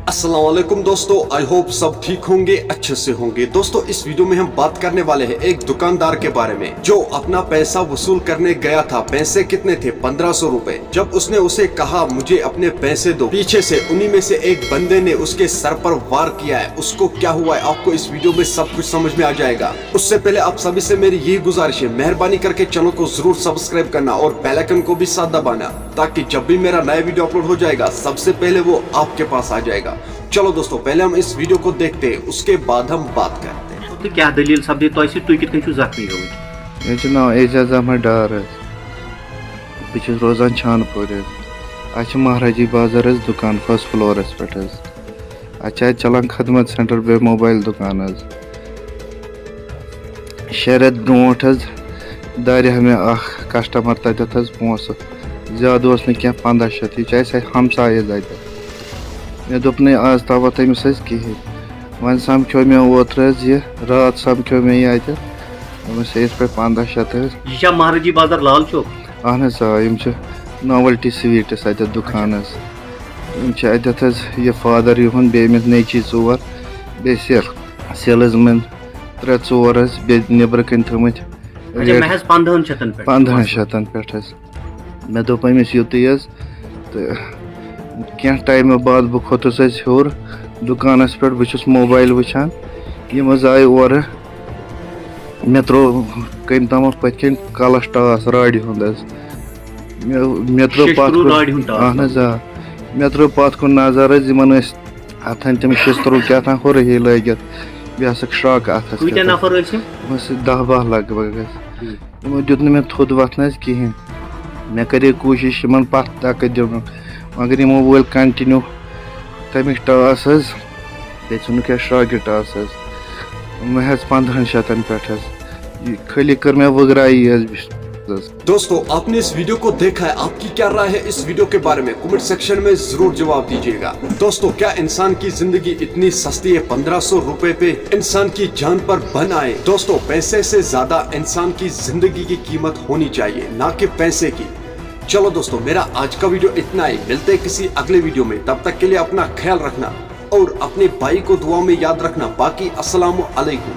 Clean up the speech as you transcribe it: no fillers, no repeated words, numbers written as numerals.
अस्सलाम वालेकुम दोस्तों, आई होप सब ठीक होंगे, अच्छे से होंगे। दोस्तों इस वीडियो में हम बात करने वाले हैं एक दुकानदार के बारे में जो अपना पैसा वसूल करने गया था। पैसे कितने थे? 1500 रुपए। जब उसने उसे कहा मुझे अपने पैसे दो, पीछे से उन्हीं में से एक बंदे ने उसके सर पर वार किया है। उसको क्या हुआ है आपको इस वीडियो में सब कुछ समझ में आ जाएगा। उससे पहले आप सभी से मेरी यही गुजारिश है, मेहरबानी करके चैनल को जरूर सब्सक्राइब करना और बेल आइकन को भी साथ दबाना, ताकि जब भी मेरा नया वीडियो अपलोड हो जाएगा सबसे पहले वो आपके पास आ जाएगा। चलो दोस्तों पहले हम इस वीडियो को देखते हैं, उसके बाद हम बात करते हैं। तो क्या दलील सपदे तो ऐसी तु कितन छु जख्मी गमत? मे नाव एजाज अहमद डार बस रोजान छानपुर अच्छे महाराजी बाजार दुकान फर्स्ट फ्लोरस पे चलान खदमत सेंटर बे मोबाइल दुकान 6 रेत ब्रोट दारे हमें कस्टमर तथ पोस ज्यादा क्या 1500 यह हमसाय तक मे दोप नहीं आज तव तमिस कहें वन समझो मे ओत्र यह रात समझो मे ये पे 1500 महाराजी बाजार लाल चौक अहन नोवल्टी स्वीट्स अत दुकान अत यह फादर युन बे नेची 4 बे सेल्समैन 3-4 बे नबर कन थमत 1500 पे मे दोप अमिस युत तो क्या टाइम बाद बह खोतुस हूर दुकानस पे बहुत मोबाइल वुचान यम आए और मे त्रो कम तम पन कलश टास राड़ हुंद मे त्रो अहन मे त्रो पत कुन नजर अथन तम शिस्तरू क्या हुर ही लगित बे श्राक अथ 10-12 लगभग यमो दुत मे थोद वथन कहें मे करे कोशिश पत तक दिन मगर यमो वोल कंटिन्यू तमिक टास बे क्या श्राक टास महज 1500 पे खाली कर मे वगराई। दोस्तों आपने इस वीडियो को देखा है, आपकी क्या राय है इस वीडियो के बारे में? कमेंट सेक्शन में जरूर जवाब दीजिएगा। दोस्तों क्या इंसान की जिंदगी इतनी सस्ती है? 1500 रुपए पे इंसान की जान पर बन आए। दोस्तों पैसे से ज्यादा इंसान की जिंदगी की कीमत होनी चाहिए, ना कि पैसे की। चलो दोस्तों मेरा आज का वीडियो इतना ही, मिलते हैं किसी अगले वीडियो में। तब तक के लिए अपना ख्याल रखना और अपने भाई को दुआ में याद रखना। बाकी अस्सलाम वालेकुम।